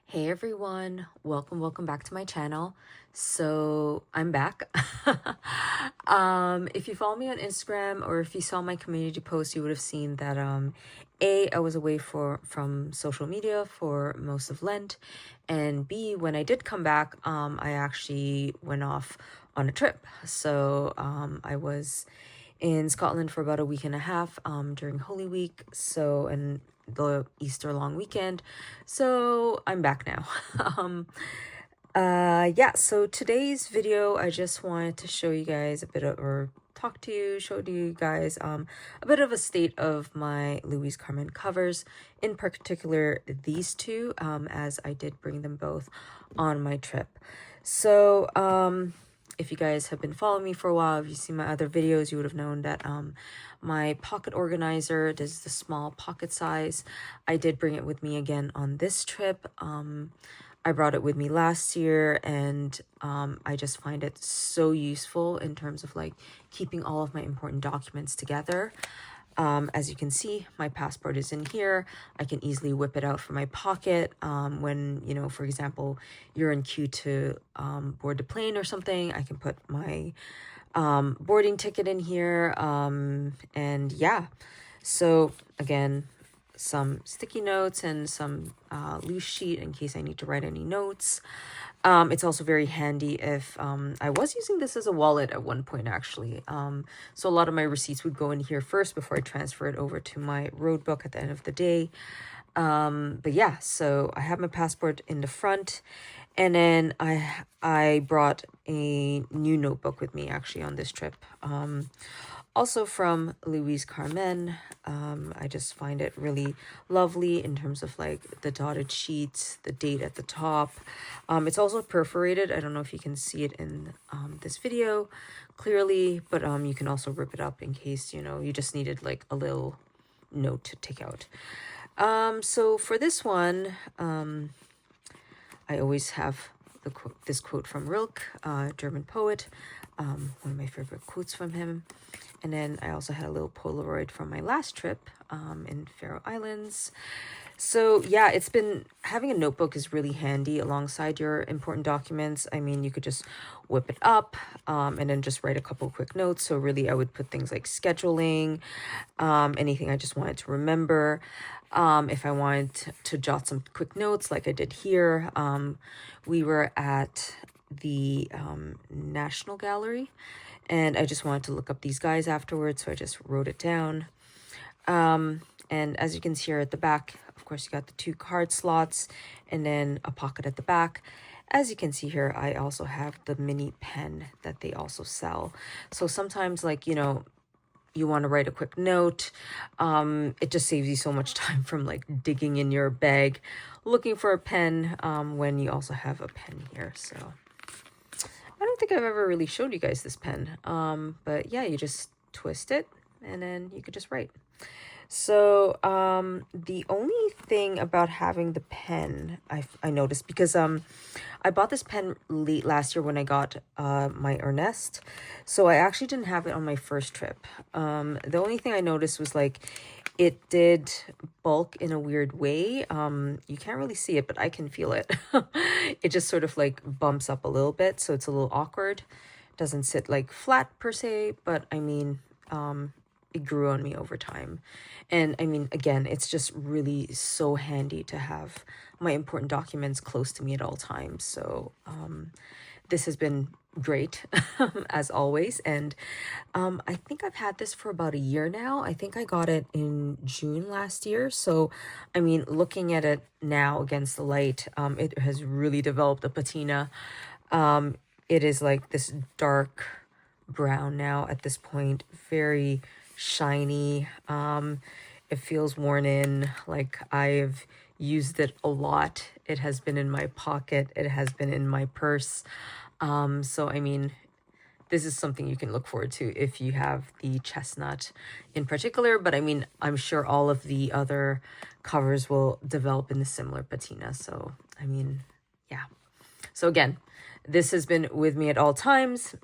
Hey everyone, welcome back to my channel. So I'm back. If you follow me on Instagram or if you saw my community post, you would have seen that I was away from social media for most of Lent, and B, when I did come back, I actually went off on a trip. So I was in Scotland for about a week and a half during Holy Week. So, and the Easter long weekend. So I'm back now. Yeah, so today's video, I just wanted to show you guys a bit of, or talk to you, show to you guys a bit of a state of my Louise Carmen covers, in particular these two, as I did bring them both on my trip. So if you guys have been following me for a while, if you've seen my other videos, you would have known that my pocket organizer, this is the small pocket size. I did bring it with me again on this trip. I brought it with me last year, and I just find it so useful in terms of like keeping all of my important documents together. As you can see, my passport is in here. I can easily whip it out from my pocket when, you know, for example, you're in queue to board the plane or something. I can put my boarding ticket in here. And yeah, so again, some sticky notes and some loose sheet in case I need to write any notes. It's also very handy if I was using this as a wallet at one point, actually. So a lot of my receipts would go in here first before I transfer it over to my Roadbook at the end of the day. But yeah, so I have my passport in the front, and then I brought a new notebook with me actually on this trip. Also from Louise Carmen. I just find it really lovely in terms of like the dotted sheets, the date at the top. It's also perforated. I don't know if you can see it in this video clearly, but you can also rip it up in case, you know, you just needed like a little note to take out. So for this one, I always have this quote from Rilke, German poet, one of my favorite quotes from him. And then I also had a little Polaroid from my last trip in Faroe Islands. So yeah, it's been, having a notebook is really handy alongside your important documents. I mean, you could just whip it up and then just write a couple quick notes. So really I would put things like scheduling, anything I just wanted to remember. If I wanted to jot some quick notes like I did here, we were at the National Gallery, and I just wanted to look up these guys afterwards, so I just wrote it down. And as you can see here at the back, of course, you got the 2 card slots and then a pocket at the back. As you can see here, I also have the mini pen that they also sell. So sometimes, like, you know, you want to write a quick note, it just saves you so much time from like digging in your bag looking for a pen when you also have a pen here. So I don't think I've ever really showed you guys this pen, but yeah, you just twist it and then you could just write. So the only thing about having the pen I noticed, because I bought this pen late last year when I got my Ernest, so I actually didn't have it on my first trip. The only thing I noticed was like it did bulk in a weird way. You can't really see it, but I can feel it. It just sort of like bumps up a little bit, so it's a little awkward. Doesn't sit like flat per se, but I mean, it grew on me over time. And I mean, again, it's just really so handy to have my important documents close to me at all times. So this has been great as always. And I think I've had this for about a year now. I think I got it in June last year. So I mean, looking at it now against the light, it has really developed a patina. It is like this dark brown now at this point, very shiny. It feels worn in, like I've used it a lot. It has been in my pocket, it has been in my purse. So I mean, this is something you can look forward to if you have the chestnut in particular, but I mean, I'm sure all of the other covers will develop in a similar patina. So I mean, yeah. So again, this has been with me at all times.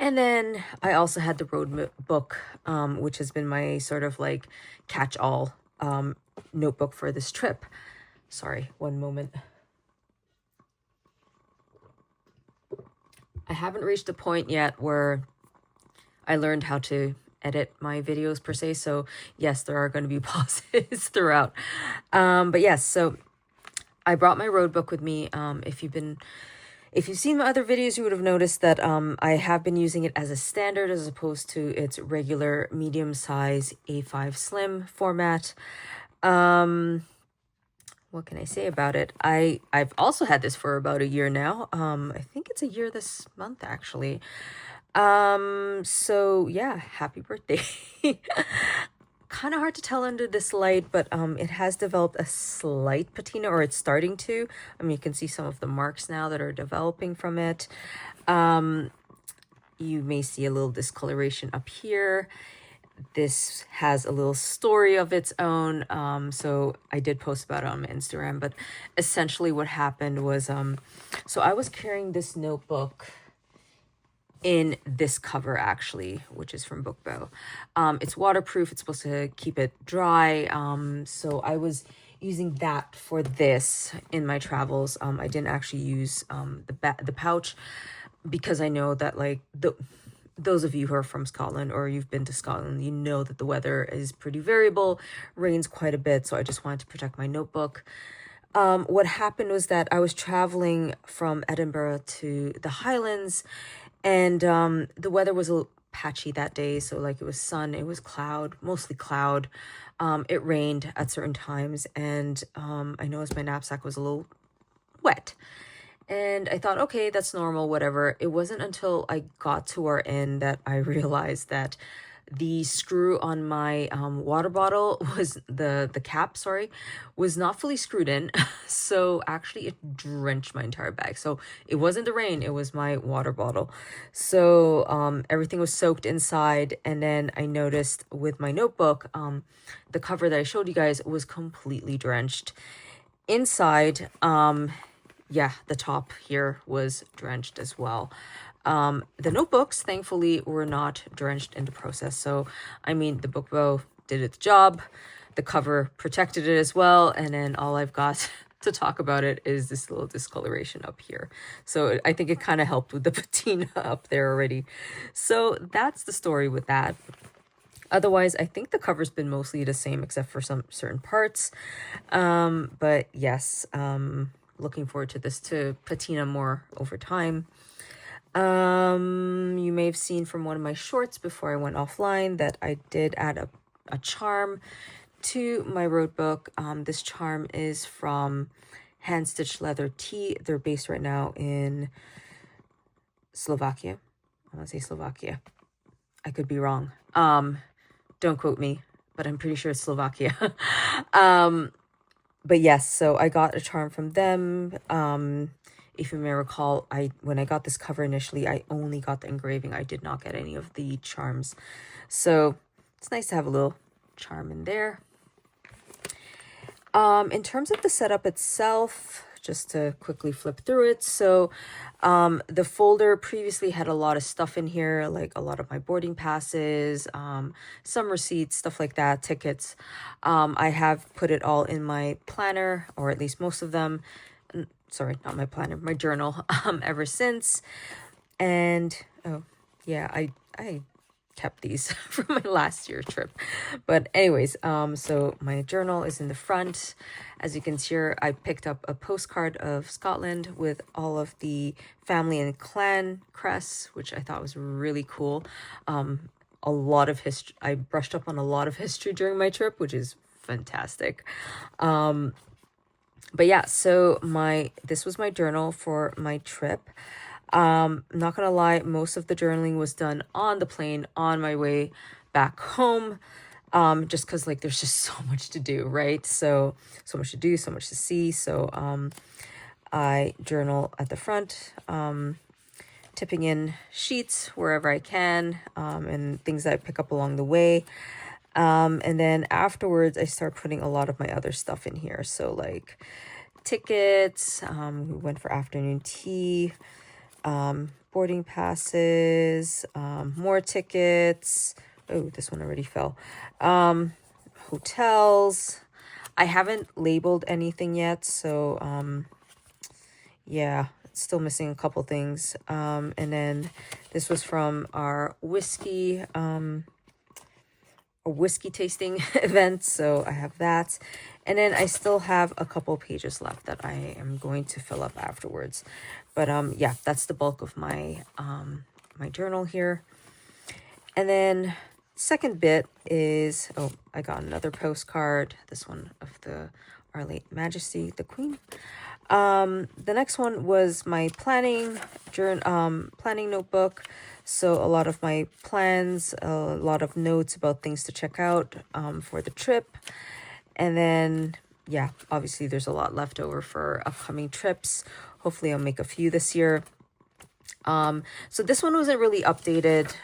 And then I also had the Roadbook, which has been my sort of like catch-all notebook for this trip. Sorry, one moment. I haven't reached a point yet where I learned how to edit my videos per se. So yes, there are going to be pauses throughout. But yes, so I brought my Roadbook with me. If you've seen my other videos, you would have noticed that I have been using it as a standard as opposed to its regular medium size A5 slim format. What can I say about it? I've also had this for about a year now. I think it's a year this month actually. So yeah, happy birthday. Kind of hard to tell under this light, but it has developed a slight patina, or it's starting to. I mean, you can see some of the marks now that are developing from it. You may see a little discoloration up here. This has a little story of its own. So I did post about it on my Instagram, but essentially what happened was, so I was carrying this notebook in this cover actually, which is from Bookbow. It's waterproof. It's supposed to keep it dry. So I was using that for this in my travels. I didn't actually use the pouch because I know that like those of you who are from Scotland or you've been to Scotland, you know that the weather is pretty variable, rains quite a bit. So I just wanted to protect my notebook. What happened was that I was traveling from Edinburgh to the Highlands, and the weather was a little patchy that day. So like it was sun, it was cloud, mostly cloud. It rained at certain times, and I noticed my knapsack was a little wet. And I thought, okay, that's normal, whatever. It wasn't until I got to our inn that I realized that the screw on my water bottle was the cap, sorry, was not fully screwed in. So actually it drenched my entire bag. So it wasn't the rain, it was my water bottle. So everything was soaked inside. And then I noticed with my notebook, the cover that I showed you guys was completely drenched. Inside, yeah, the top here was drenched as well. The notebooks, thankfully, were not drenched in the process. So, I mean, the Bookbow did its job. The cover protected it as well. And then all I've got to talk about it is this little discoloration up here. So I think it kind of helped with the patina up there already. So that's the story with that. Otherwise, I think the cover's been mostly the same except for some certain parts. But yes, looking forward to this to patina more over time. You may have seen from one of my shorts before I went offline that I did add a charm to my Roadbook. This charm is from Hand Stitched Leather Tea. They're based right now in Slovakia. I want to say Slovakia. I could be wrong. Don't quote me, but I'm pretty sure it's Slovakia. But yes, so I got a charm from them. If you may recall, when I got this cover initially, I only got the engraving. I did not get any of the charms. So it's nice to have a little charm in there. In terms of the setup itself, just to quickly flip through it. So the folder previously had a lot of stuff in here, like a lot of my boarding passes, some receipts, stuff like that, tickets. I have put it all in my planner, or at least most of them. Sorry, not my planner, my journal, ever since. And oh yeah, I kept these from my last year trip. But anyways, so my journal is in the front. As you can see here, I picked up a postcard of Scotland with all of the family and clan crests, which I thought was really cool. A lot of history. I brushed up on a lot of history during my trip, which is fantastic. But yeah, so this was my journal for my trip. Not gonna lie, most of the journaling was done on the plane on my way back home. Just because like there's just so much to do, right? So much to do, so much to see. So I journal at the front, tipping in sheets wherever I can, and things that I pick up along the way. And then afterwards, I start putting a lot of my other stuff in here. So like tickets, we went for afternoon tea, boarding passes, more tickets. Oh, this one already fell. Hotels. I haven't labeled anything yet, so yeah, it's still missing a couple things. And then this was from our whiskey a whiskey tasting event, so I have that. And then I still have a couple pages left that I am going to fill up afterwards. But yeah, that's the bulk of my my journal here. And then second bit is, oh, I got another postcard, this one of Our Late Majesty the Queen. The next one was my planning notebook. So a lot of my plans, a lot of notes about things to check out for the trip. And then, yeah, obviously there's a lot left over for upcoming trips. Hopefully I'll make a few this year. So this one wasn't really updated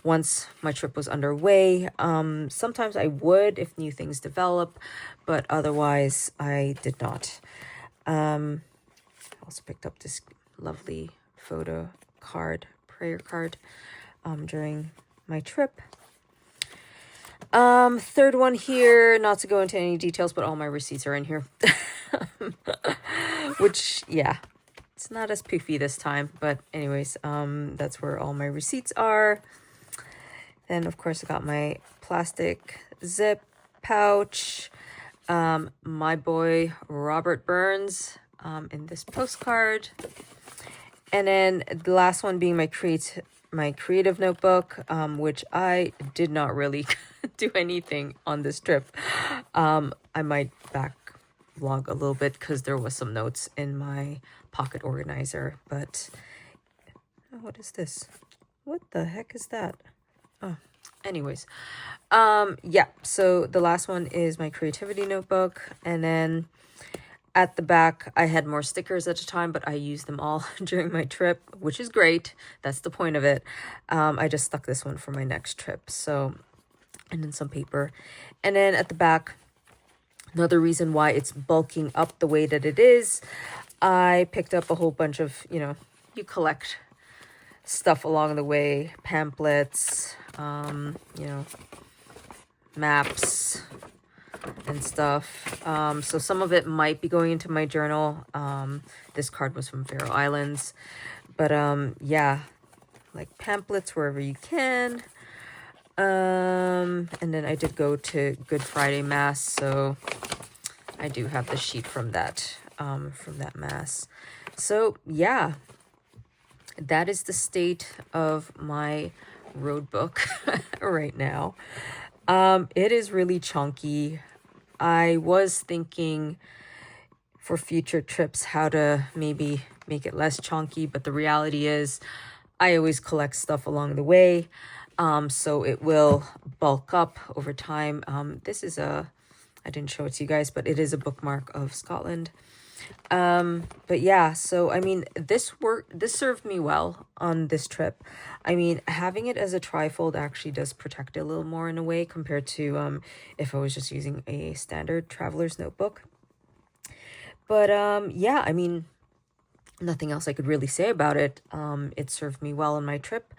once my trip was underway. Sometimes I would if new things develop, but otherwise I did not. I also picked up this lovely photo card, prayer card, during my trip. Third one here, not to go into any details, but all my receipts are in here. Which, yeah, it's not as poofy this time, but anyways, that's where all my receipts are. Then, of course, I got my plastic zip pouch. My boy, Robert Burns, in this postcard. And then the last one being my creative notebook, which I did not really do anything on this trip. I might vlog a little bit because there was some notes in my pocket organizer, but what is this? What the heck is that? Oh, anyways, yeah, so the last one is my creativity notebook, and then at the back I had more stickers at the time, but I used them all during my trip, which is great. That's the point of it. I just stuck this one for my next trip. So, and then some paper, and then at the back, another reason why it's bulking up the way that it is, I picked up a whole bunch of, you collect stuff along the way, pamphlets, maps and stuff. So some of it might be going into my journal. This card was from Faroe Islands, but yeah, like pamphlets wherever you can. And then I did go to Good Friday Mass, so I do have the sheet from that Mass. So yeah, that is the state of my road book right now. It is really chunky. I was thinking for future trips how to maybe make it less chunky, but the reality is I always collect stuff along the way. So it will bulk up over time. This is I didn't show it to you guys, but it is a bookmark of Scotland. But yeah, so I mean, this served me well on this trip. I mean, having it as a trifold actually does protect it a little more in a way compared to if I was just using a standard traveler's notebook. But yeah, I mean, nothing else I could really say about it. It served me well on my trip,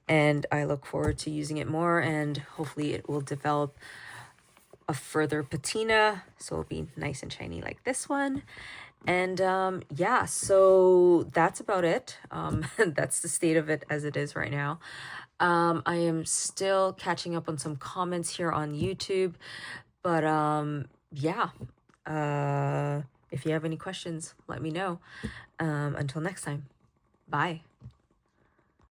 and I look forward to using it more, and hopefully it will develop a further patina, so it'll be nice and shiny like this one. And yeah, so that's about it. That's the state of it as it is right now. I am still catching up on some comments here on YouTube, but yeah, if you have any questions, let me know. Until next time, bye.